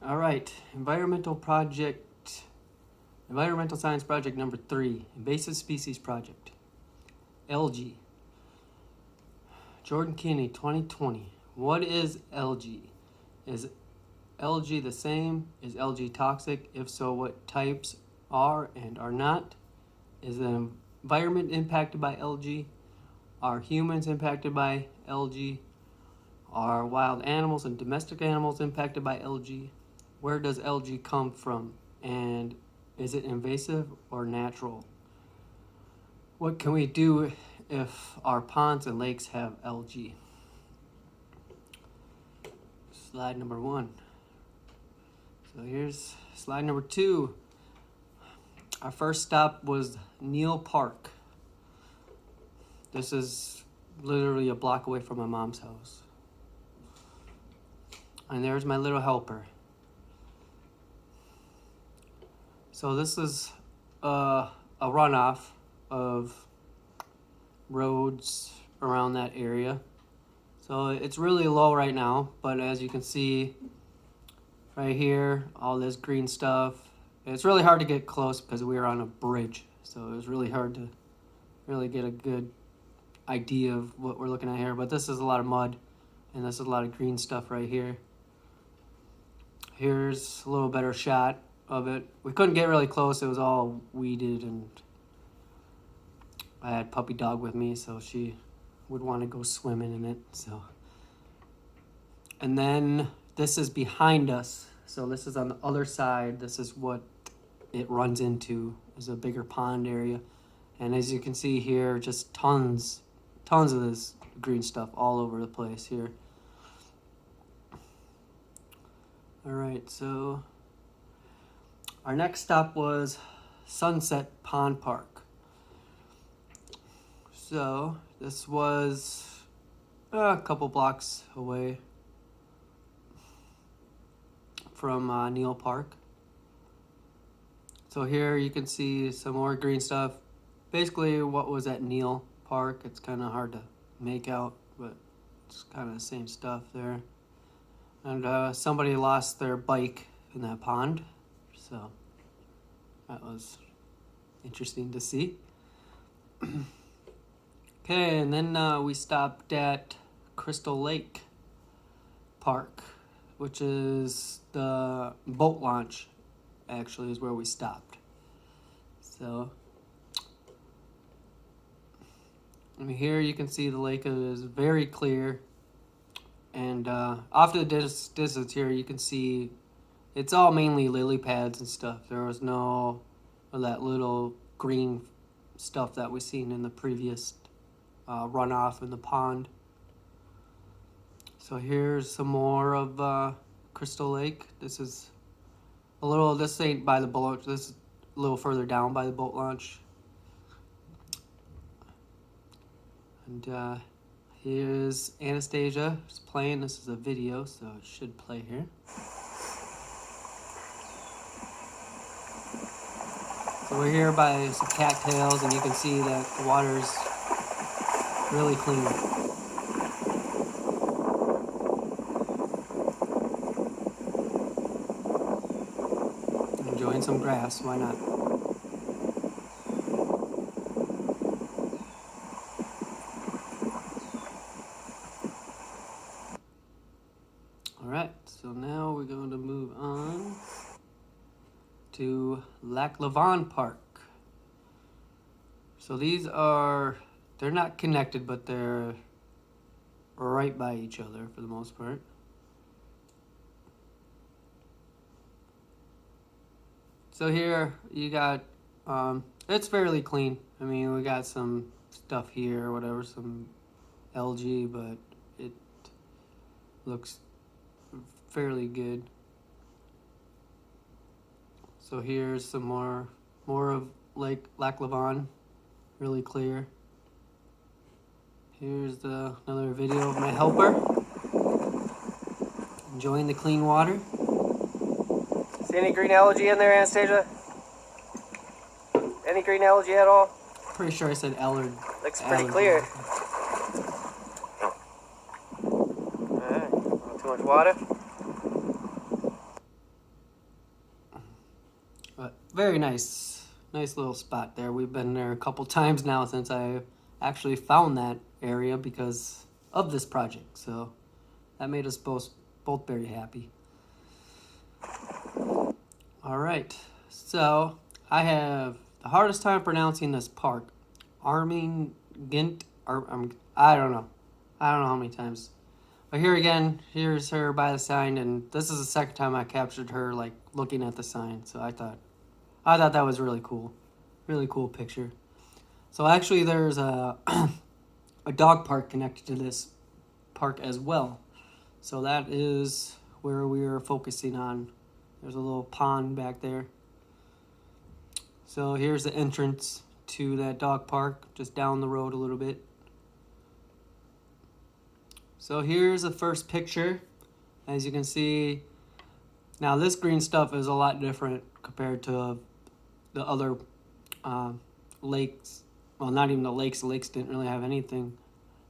All right, environmental science project number 3, invasive species project. Algae. Jordan Kinney, 2020. What is algae? Is algae the same? Is algae toxic? If so, what types are and are not? Is the environment impacted by algae? Are humans impacted by algae? Are wild animals and domestic animals impacted by algae? Where does algae come from? And is it invasive or natural? What can we do if our ponds and lakes have algae? Slide number 1. So here's slide number 2. Our first stop was Neal Park. This is literally a block away from my mom's house. And there's my little helper. So this is a runoff of roads around that area. So it's really low right now, but as you can see right here, all this green stuff. It's really hard to get close because we were on a bridge. So it was really hard to really get a good idea of what we're looking at here. But this is a lot of mud, and this is a lot of green stuff right here. Here's a little better shot of it. We couldn't get really close. It was all weeded, and I had puppy dog with me, so she would want to go swimming in it. So, and then this is behind us. So this is on the other side. This is what it runs into, is a bigger pond area. And as you can see here, just tons of this green stuff all over the place here. All right, so our next stop was Sunset Pond Park. So this was a couple blocks away from Neal Park. So here you can see some more green stuff. Basically what was at Neal Park. It's kind of hard to make out, but it's kind of the same stuff there. And somebody lost their bike in that pond, so that was interesting to see. Okay, and then we stopped at Crystal Lake Park, which is the boat launch, actually, is where we stopped. So, here you can see the lake is very clear. And off to the distance here, you can see it's all mainly lily pads and stuff. There was no of that little green stuff that we seen in the previous runoff in the pond. So here's some more of Crystal Lake. This ain't by the boat. This is a little further down by the boat launch. And here's Anastasia. It's playing. This is a video, so it should play here. So we're here by some cattails, and you can see that the water's really clean. Enjoying some grass, why not? Alright, so now we're going to move on to Lac La Vanne Park. So they're not connected, but they're right by each other for the most part. So here you got, it's fairly clean. I mean, we got some stuff here or whatever, some algae, but it looks fairly good. So here's some more of Lac La Vanne, really clear. Here's another video of my helper enjoying the clean water. See any green algae in there, Anastasia? Any green algae at all? Pretty sure I said Allard. Looks pretty clear. Alright, not too much water. very nice little spot there. We've been there a couple times now since I actually found that area because of this project. So that made us both very happy. All right, so I have the hardest time pronouncing this park, Armingint. I don't know how many times. But here again, here's her by the sign, and this is the second time I captured her like looking at the sign. So I thought that was really cool picture. So actually, there's a a dog park connected to this park as well. So that is where we are focusing on. There's a little pond back there. So here's the entrance to that dog park, just down the road a little bit. So here's the first picture. As you can see, now this green stuff is a lot different compared to the other lakes. Well, not even the lakes. The lakes didn't really have anything,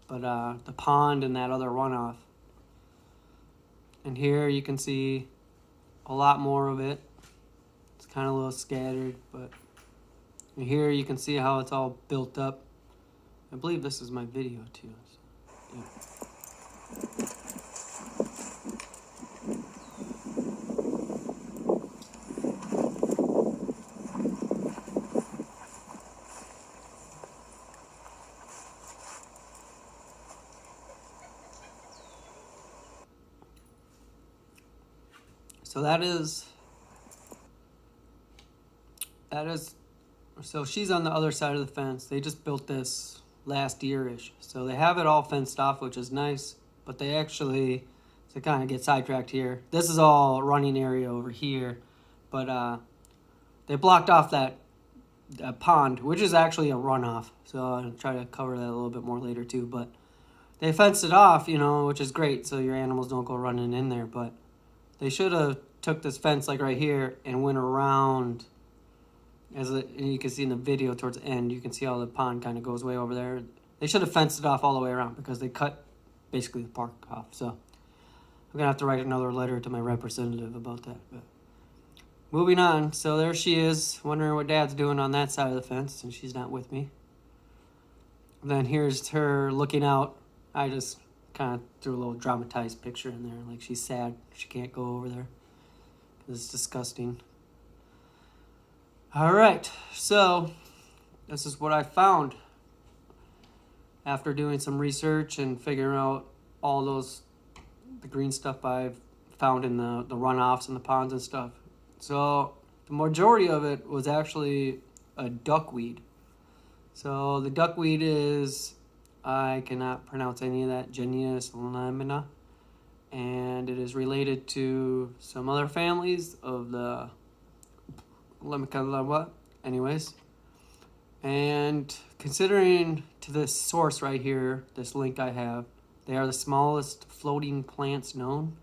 but the pond and that other runoff. And here you can see a lot more of it. It's kind of a little scattered, but and here you can see how it's all built up. I believe this is my video too. So, yeah. So that is, so she's on the other side of the fence. They just built this last year-ish. So they have it all fenced off, which is nice, but they actually, to kind of get sidetracked here, this is all running area over here, but they blocked off that pond, which is actually a runoff. So I'll try to cover that a little bit more later too, but they fenced it off, which is great, so your animals don't go running in there, but they should have took this fence like right here and went around. And you can see in the video towards the end, you can see how the pond kind of goes way over there. They should have fenced it off all the way around because they cut basically the park off. So I'm gonna have to write another letter to my representative about that. But moving on, so there she is, wondering what Dad's doing on that side of the fence, and she's not with me. Then here's her looking out. I just kind of threw a little dramatized picture in there, like she's sad she can't go over there. It's disgusting. All right, so this is what I found after doing some research and figuring out all the green stuff I've found in the runoffs and the ponds and stuff. So the majority of it was actually a duckweed. So the duckweed is, I cannot pronounce any of that, Genius lamina, and it is related to some other families of the anyways. And considering to this source right here, this link I have, they are the smallest floating plants known.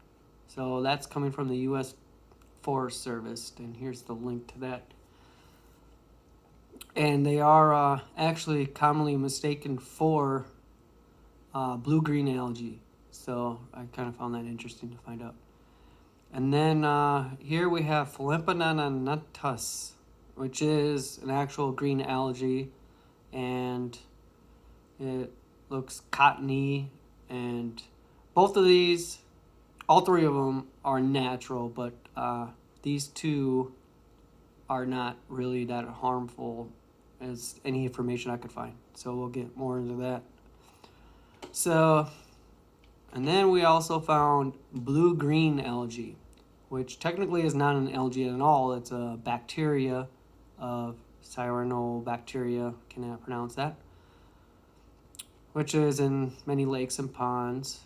So that's coming from the U.S. Forest Service, and here's the link to that. And they are actually commonly mistaken for blue-green algae. So I kind of found that interesting to find out. And then here we have Philopena natus, which is an actual green algae, and it looks cottony. And both of these, all three of them are natural, but these two are not really that harmful as any information I could find. So we'll get more into that. So, and then we also found blue-green algae, which technically is not an algae at all. It's a bacteria of Cyanobacteria, cannot pronounce that, which is in many lakes and ponds.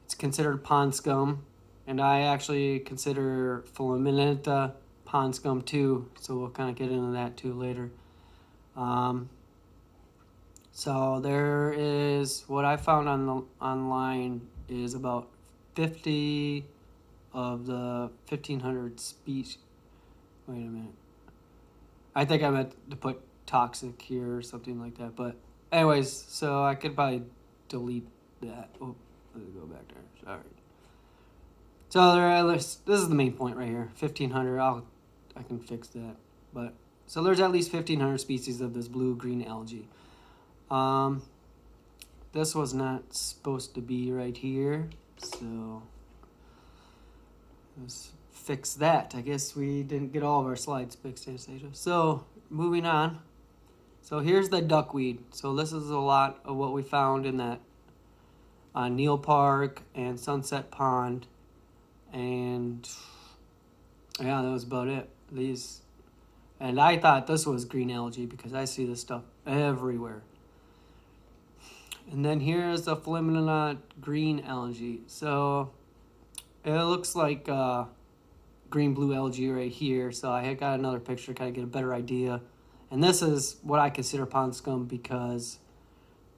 It's considered pond scum, and I actually consider Philopena pond scum too, so we'll kind of get into that too later. So there is, what I found online is about 50 of the 1,500 species. Wait a minute. I think I meant to put toxic here or something like that. But anyways, so I could probably delete that. Oh, let me go back there. Sorry. So this is the main point right here. 1,500. I can fix that. But so there's at least 1,500 species of this blue-green algae. This was not supposed to be right here, so let's fix that. I guess we didn't get all of our slides fixed, Anastasia. So moving on. So here's the duckweed. So this is a lot of what we found in that Neal Park and Sunset Pond, and yeah, that was about it. These, and I thought this was green algae because I see this stuff everywhere. And then here's the Philomena green algae. So it looks like green blue algae right here. So I had got another picture to kind of get a better idea. And this is what I consider pond scum because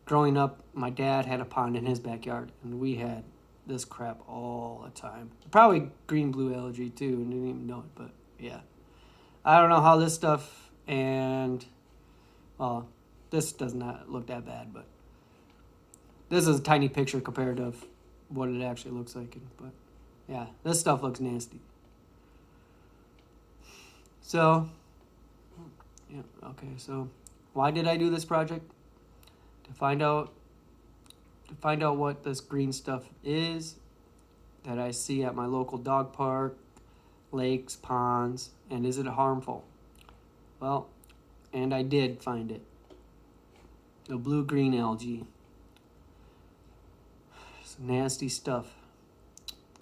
growing up, my dad had a pond in his backyard, and we had this crap all the time. Probably green blue algae too, and didn't even know it, but yeah. I don't know how this stuff and, well, this does not look that bad, but this is a tiny picture compared to what it actually looks like. But yeah, this stuff looks nasty. So, yeah, okay, so why did I do this project? To find out what this green stuff is that I see at my local dog park, lakes, ponds, and is it harmful? Well, and I did find it. The blue-green algae. It's nasty stuff.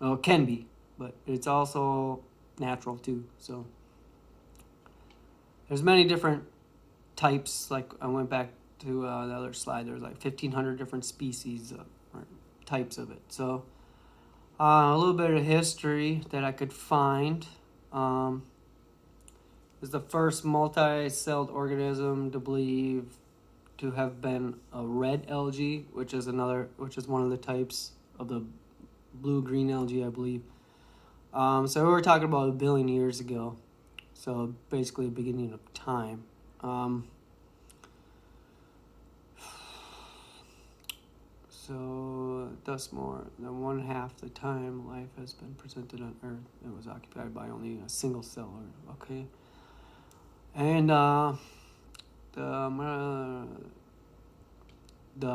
Well, it can be, but it's also natural too. So there's many different types. Like I went back to the other slide. There's like 1,500 different species or types of it. So a little bit of history that I could find is the first multi-celled organism to believe to have been a red algae, which is one of the types of the blue-green algae, I believe. So we were talking about 1 billion years ago. So basically the beginning of time. So thus more than 1/2 the time life has been presented on Earth, it was occupied by only a single cell. Okay, and the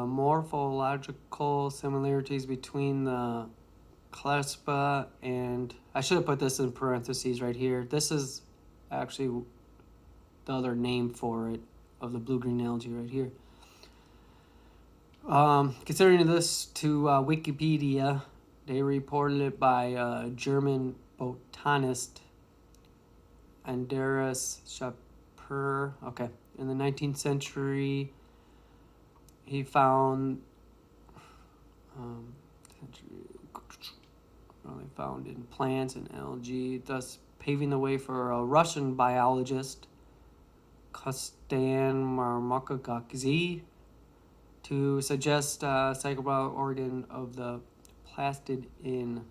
morphological similarities between the Clespa and, I should have put this in parentheses right here. This is actually the other name for it, of the blue-green algae right here. Considering this to Wikipedia, they reported it by a German botanist, Andreas Schapper. Okay, in the 19th century, he found only found in plants and algae, thus paving the way for a Russian biologist, Kostan Marmakagakzi, to suggest a psychobiological organ of the plastid in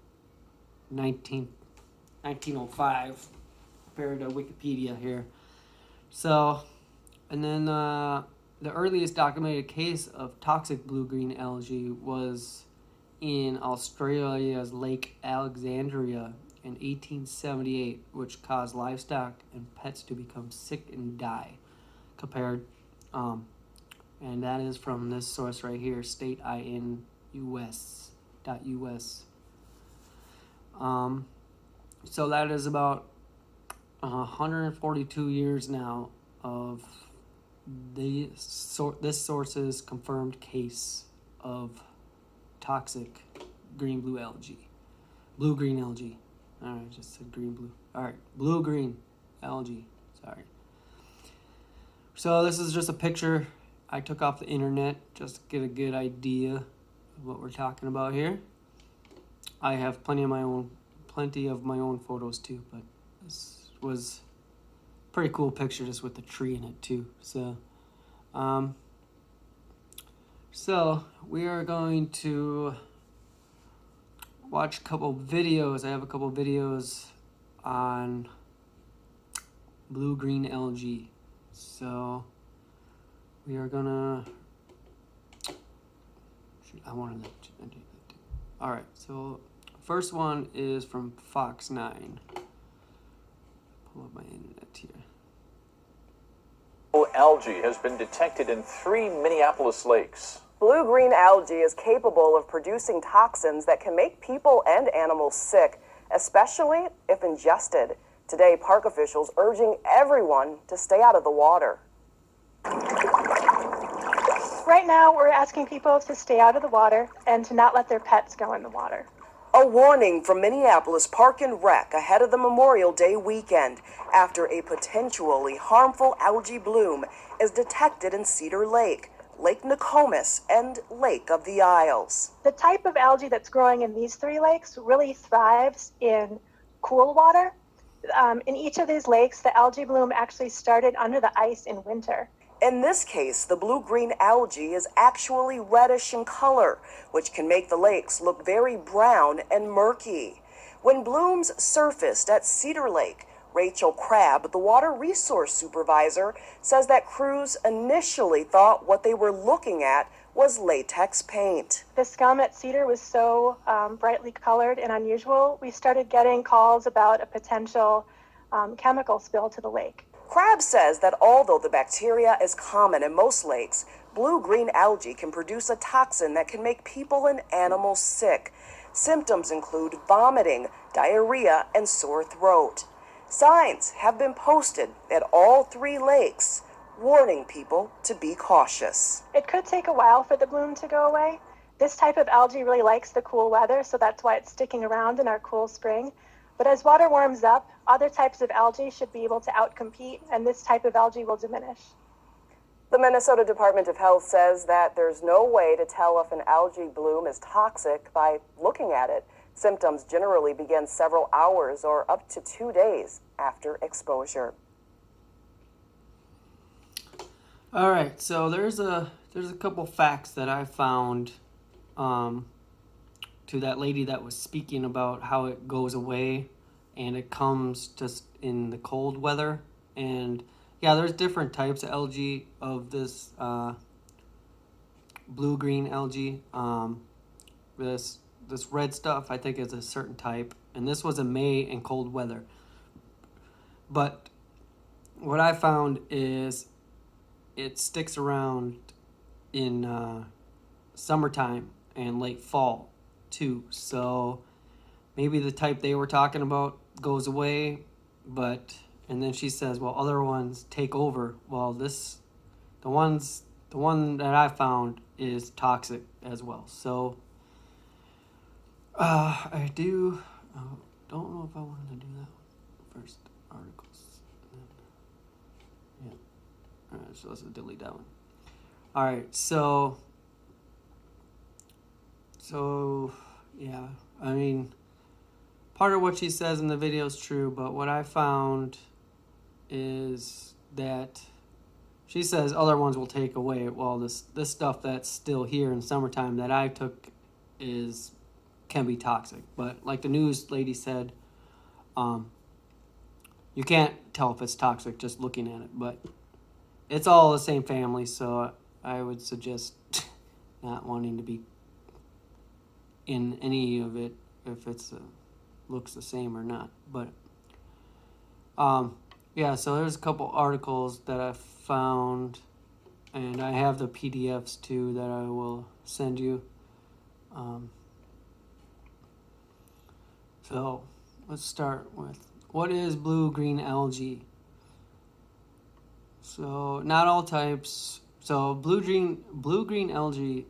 1905, compared to Wikipedia here. So, and then the earliest documented case of toxic blue-green algae was in Australia's Lake Alexandria in 1878, which caused livestock and pets to become sick and die. And that is from this source right here, stateINUS.us. So that is about 142 years now of this source's confirmed case of toxic blue-green algae. All right, I just said green-blue. All right, blue-green algae. Sorry. So this is just a picture I took off the internet just to get a good idea of what we're talking about here. I have plenty of my own photos too, but this was a pretty cool picture just with the tree in it too. So, so we are going to watch a couple videos. I have a couple videos on blue-green algae. So we are gonna. I wanted to. All right. So first one is from Fox 9. Pull up my internet. algae has been detected in 3 Minneapolis lakes. Blue-green algae is capable of producing toxins that can make people and animals sick, especially if ingested. Today, park officials urging everyone to stay out of the water. Right now, we're asking people to stay out of the water and to not let their pets go in the water. A warning from Minneapolis Park and Rec ahead of the Memorial Day weekend after a potentially harmful algae bloom is detected in Cedar Lake, Lake Nokomis, and Lake of the Isles. The type of algae that's growing in these 3 lakes really thrives in cool water. In each of these lakes, the algae bloom actually started under the ice in winter. In this case, the blue-green algae is actually reddish in color, which can make the lakes look very brown and murky. When blooms surfaced at Cedar Lake, Rachel Crabb, the water resource supervisor, says that crews initially thought what they were looking at was latex paint. The scum at Cedar was so brightly colored and unusual, we started getting calls about a potential chemical spill to the lake. Crabb says that although the bacteria is common in most lakes, blue-green algae can produce a toxin that can make people and animals sick. Symptoms include vomiting, diarrhea, and sore throat. Signs have been posted at all 3 lakes, warning people to be cautious. It could take a while for the bloom to go away. This type of algae really likes the cool weather, so that's why it's sticking around in our cool spring. But as water warms up, other types of algae should be able to outcompete, and this type of algae will diminish. The Minnesota Department of Health says that there's no way to tell if an algae bloom is toxic by looking at it. Symptoms generally begin several hours or up to 2 days after exposure. All right, so there's a couple facts that I found to that lady that was speaking about how it goes away and it comes just in the cold weather. And yeah, there's different types of algae of this blue-green algae. This red stuff I think is a certain type, and this was in May in cold weather. But what I found is it sticks around in summertime and late fall too. So maybe the type they were talking about goes away, and then she says, well, other ones take over. Well, the one that I found is toxic as well. So I don't know if I wanted to do that one first. Articles. Yeah. All right, so let's delete that one. All right, so yeah, I mean, part of what she says in the video is true, but what I found is that she says other ones will take away. Well, this stuff that's still here in summertime that I took can be toxic. But like the news lady said, you can't tell if it's toxic just looking at it. But it's all the same family, so I would suggest not wanting to be in any of it if it's looks the same or not. But yeah, so there's a couple articles that I found, and I have the PDFs too that I will send you. So let's start with, what is blue-green algae? So not all types. So blue-green algae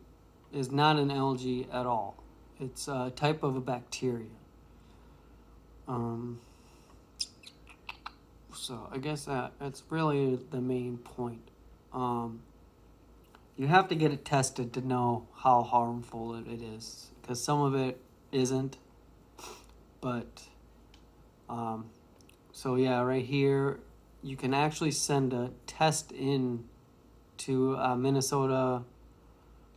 is not an algae at all. It's a type of a bacteria. So I guess that's really the main point. You have to get it tested to know how harmful it is, because some of it isn't. But so yeah, right here you can actually send a test in to Minnesota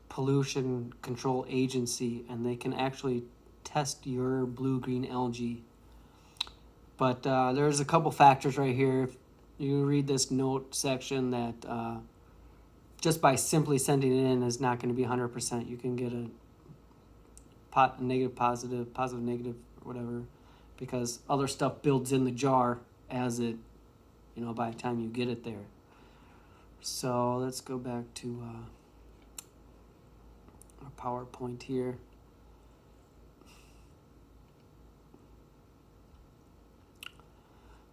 Pollution Control Agency, and they can actually test your blue-green algae. But there's a couple factors right here. If you read this note section, that just by simply sending it in is not going to be 100%. You can get a negative, positive, positive, negative, or whatever, because other stuff builds in the jar as it, by the time you get it there. So let's go back to our PowerPoint here.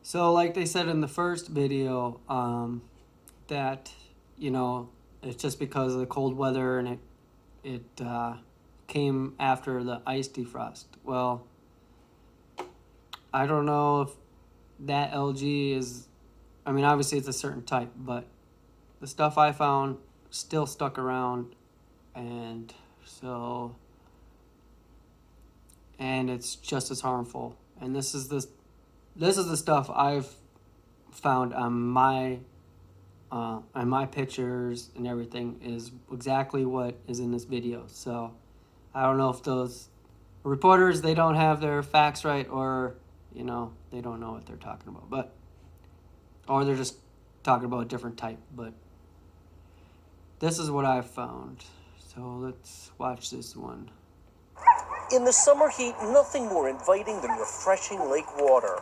So like they said in the first video, that, you know, it's just because of the cold weather and it came after the ice defrost. Well, I don't know if that algae is, I mean, obviously it's a certain type, but the stuff I found still stuck around, and so, and it's just as harmful. And this is the stuff I've found on my pictures and everything is exactly what is in this video. So I don't know if those reporters, they don't have their facts right, or, you know, they don't know what they're talking about, but, or they're just talking about a different type, but this is what I've found. So let's watch this one. In the summer heat, nothing more inviting than refreshing lake water.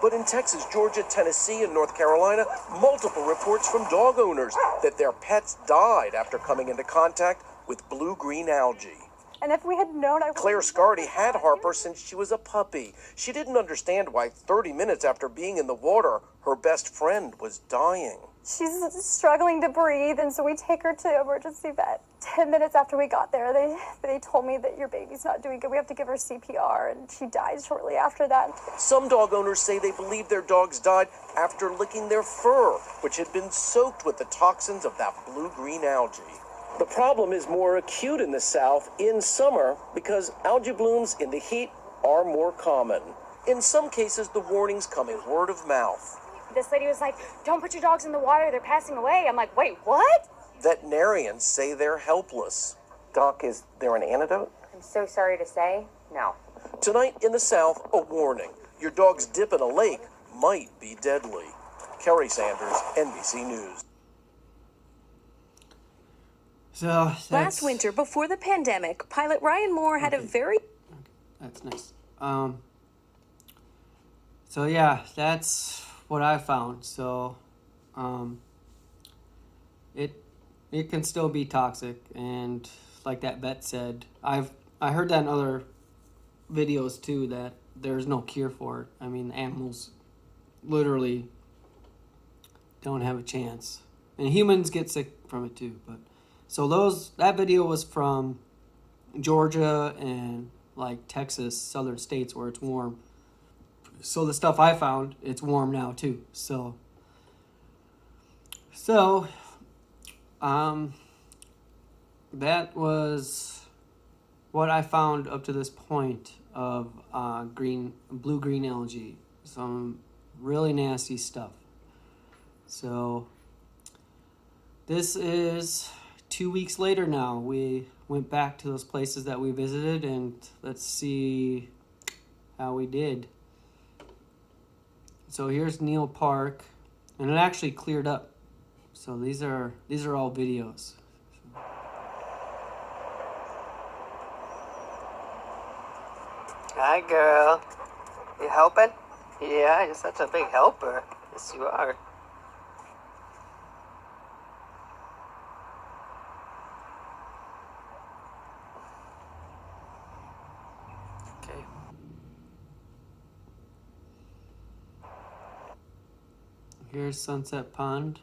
But in Texas, Georgia, Tennessee, and North Carolina, multiple reports from dog owners that their pets died after coming into contact with blue-green algae. And if we had known, Claire Scardy had Harper since she was a puppy. She didn't understand why 30 minutes after being in the water, her best friend was dying. she's struggling to breathe, and so we take her to emergency vet. 10 minutes after we got there, they told me that your baby's not doing good. We have to give her CPR, and she died shortly after that. Some dog owners say they believe their dogs died after licking their fur, which had been soaked with the toxins of that blue-green algae. The problem is more acute in the South in summer because algae blooms in the heat are more common. In some cases, the warnings come in word of mouth. This lady was like, "Don't put your dogs in the water, they're passing away." I'm like, wait, what? Veterinarians say they're helpless. Doc, is there an antidote? I'm so sorry to say, no. Tonight in the South, a warning. Your dog's dip in a lake might be deadly. Kerry Sanders, NBC News. So Last winter, before the pandemic, pilot Ryan Moore had a very... That's nice. So yeah, that's what I found. So, it can still be toxic, and like that vet said, I heard that in other videos too, that there's no cure for it. I mean, animals literally don't have a chance, and humans get sick from it too. But so that video was from Georgia and like Texas, southern states where it's warm. So the stuff I found, it's warm now too. So that was what I found up to this point of blue-green algae. Some really nasty stuff. So this is 2 weeks later now. We went back to those places that we visited, and let's see how we did. So here's Neal Park, and it actually cleared up. So these are all videos. Hi, girl. You helping? Yeah, you're such a big helper. Yes, you are. Okay. Here's Sunset Pond.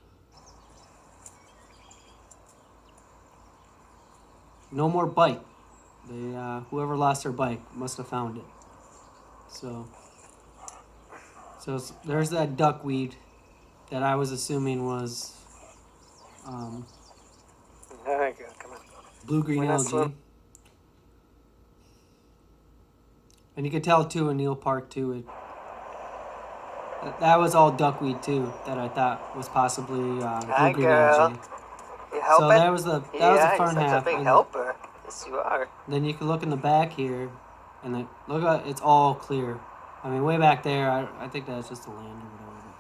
No more bike. They whoever lost their bike must have found it. So there's that duckweed that I was assuming was There you go. Come on. blue-green We're not algae. slow. And you could tell too in Neal Park too. That was all duckweed too. That I thought was possibly Hi, blue-green girl. algae. You helping? So that was the Yeah, fun you're such half. a big and helper. Yes, you are. then you can look in the back here, and look at it's all clear. I mean, way back there, I think that's just the land or whatever.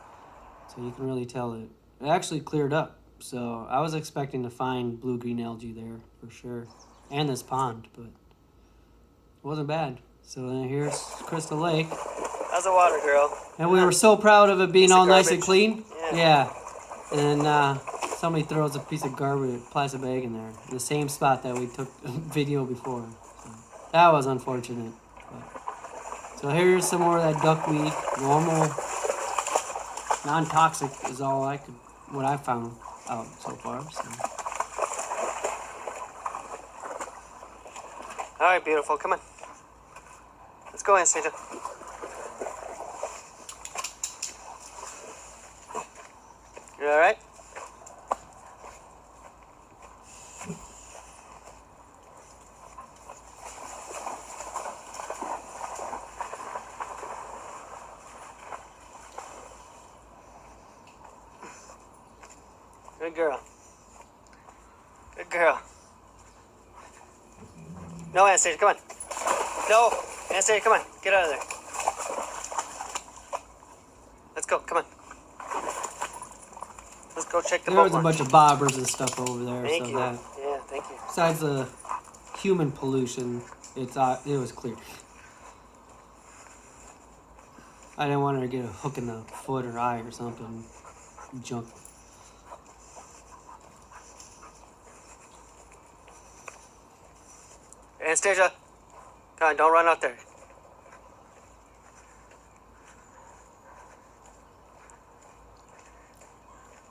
So you can really tell it actually cleared up. So I was expecting to find blue-green algae there for sure, and this pond, but it wasn't bad. So then here's Crystal Lake, How's the water, girl? and we were so proud of it being Is it all nice and garbage? clean. Yeah. Yeah. and somebody throws a piece of garbage, plastic bag in there, in the same spot that we took a video before. So that was unfortunate. But, so here's some more of that duckweed. Normal, non-toxic is all what I found out so far. So. All right, beautiful. Come on. Let's go, Anastasia. You all right? Good girl. Good girl. No, Anastasia, come on. No, Anastasia, come on. Get out of there. Let's go. Come on. Let's go check the There boat. was a bunch of bobbers and stuff over there. Thank so you. that, Yeah, thank you. besides the human pollution, it was clear. I didn't want her to get a hook in the foot or eye or something. Junk. Anastasia, come on, don't run out there.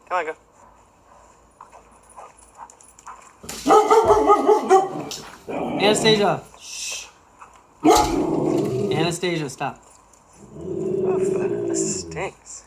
Come on, go. Anastasia! Shh! Anastasia, stop. Oof, this stinks.